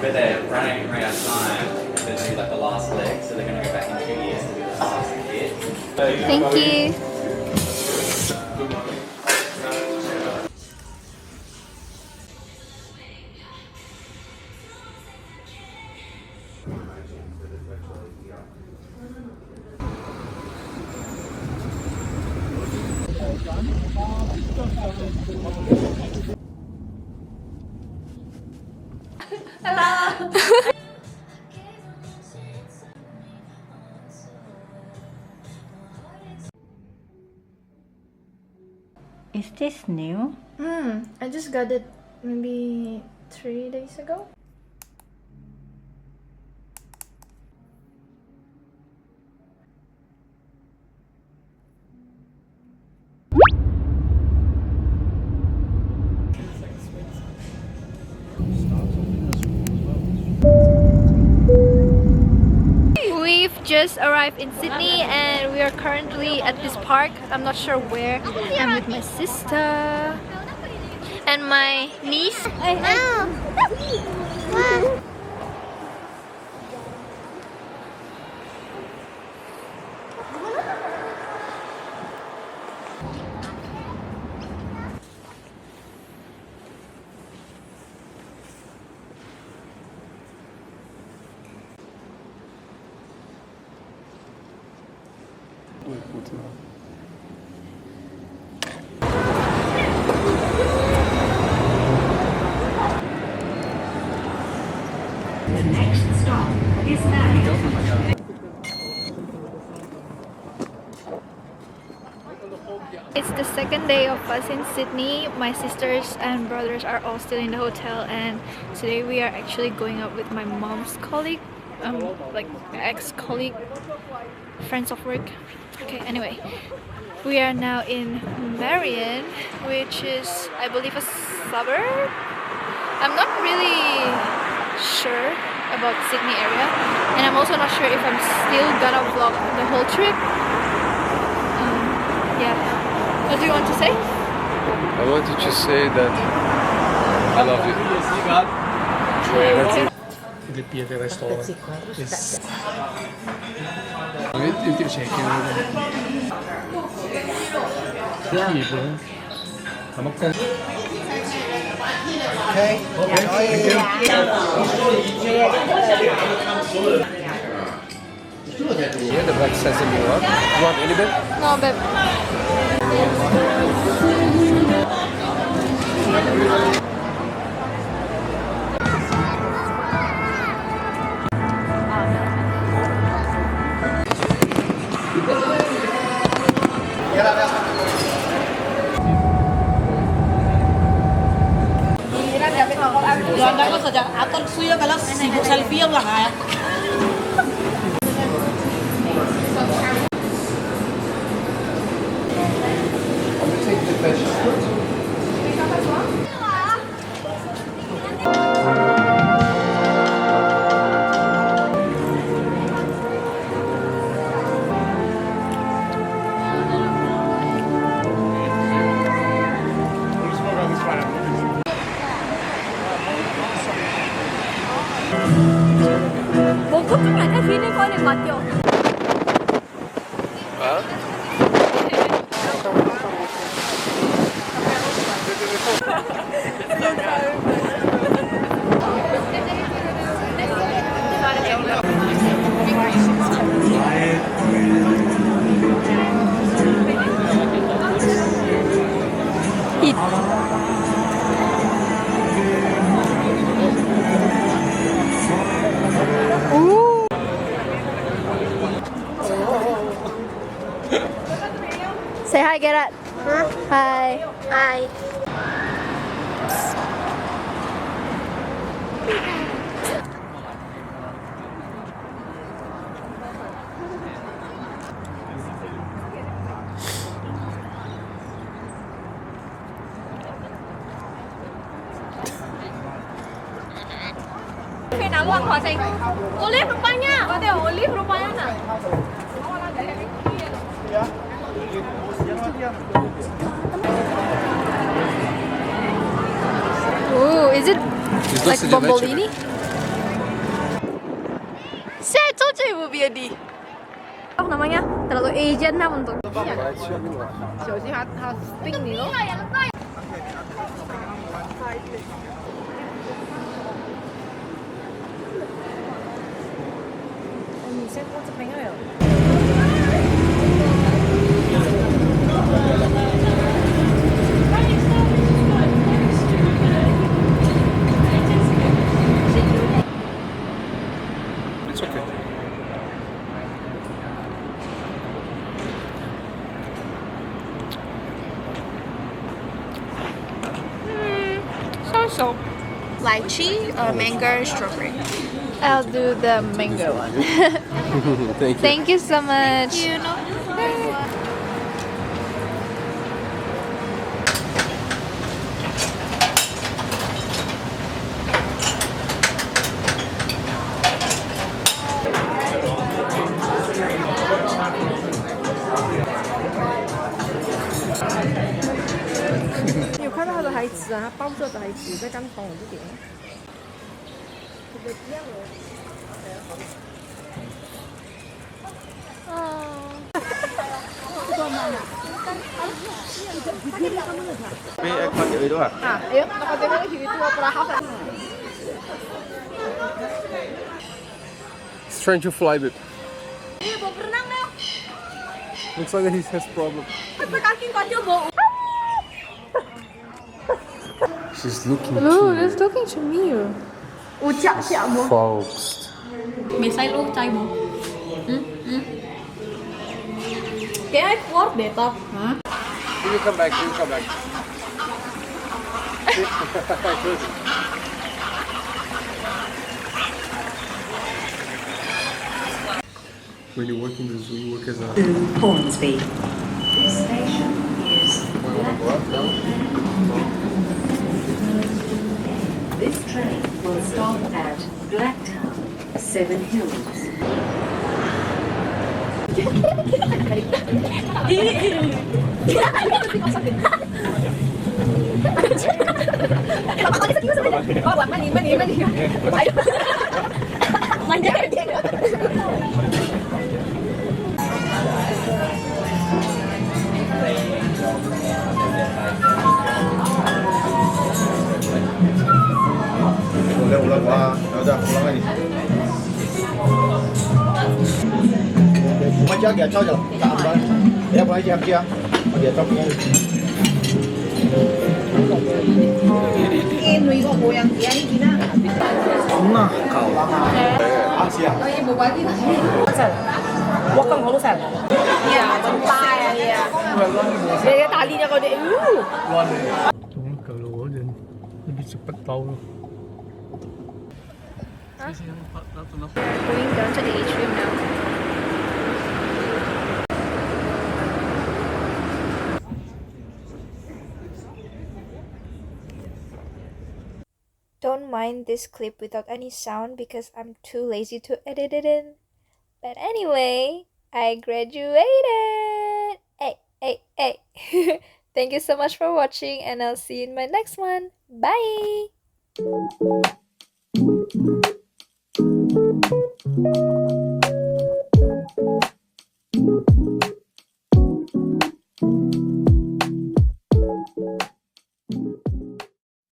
But they're running right out of time to do like the last leg, so they're going to go back in 2 years to do the last kid. Thank you. Hello. Is this new? I just got it maybe 3 days ago. We've just arrived in Sydney and we are currently at this park. I'm not sure where. I'm with my sister and my niece. The next stop is Melbourne. It's the second day of us in Sydney. My sisters and brothers are all still in the hotel, and today we are actually going out with my mom's colleague, like ex-colleague, friends of work. Okay, anyway, we are now in Marion, which is, I believe, a suburb. I'm not really sure about Sydney area, and I'm also not sure if I'm still gonna vlog the whole trip. Yeah. What do you want to say? I want to just say that I love you. Dit piede restaurant is inte käken. Piede. Han har kommit. Okay. Thank you. Yeah, the black sesame one. You want any bit? No, babe. Ganda ko saja. Ator suyo kalau sibuk selfie lah ya. 먹고 Say hi, Gerard. Hi. Hi. Khi nào luôn khỏi thành olive rupanya. Có điều olive rupanya nè. Ooh, is it like bombolini? Saya told you it would be a D. Apa namanya? Terlalu Asian lah untuk. Shows you how thick nih loh. It's okay. So. Lychee or mango strawberry. I'll do the mango one. Thank you. Thank you so much. He's trying to fly it. Looks like he has problem. She's looking Look, it's talking to me. focused. Mày say luôn chay bố. Cái ấy quất để tập hả? You come back, you come back. Good. When you work in the zoo, you work as a... Hornsby. This station is This train will stop at Blacktown, Seven Hills. Ulang wah, udah pulang lagi. Macam dia cakap je, tak apa. Dia boleh jam dia, dia cakap ni. Nah, kau. Asia. Quất con hổ sao? Dạ, bên tay à. Để cái tali niya ko di. Tunggu keluar dan lebih cepat tahu. Going down to the atrium now. Don't mind this clip without any sound because I'm too lazy to edit it in. But anyway, I graduated! Hey! Thank you so much for watching and I'll see you in my next one. Bye!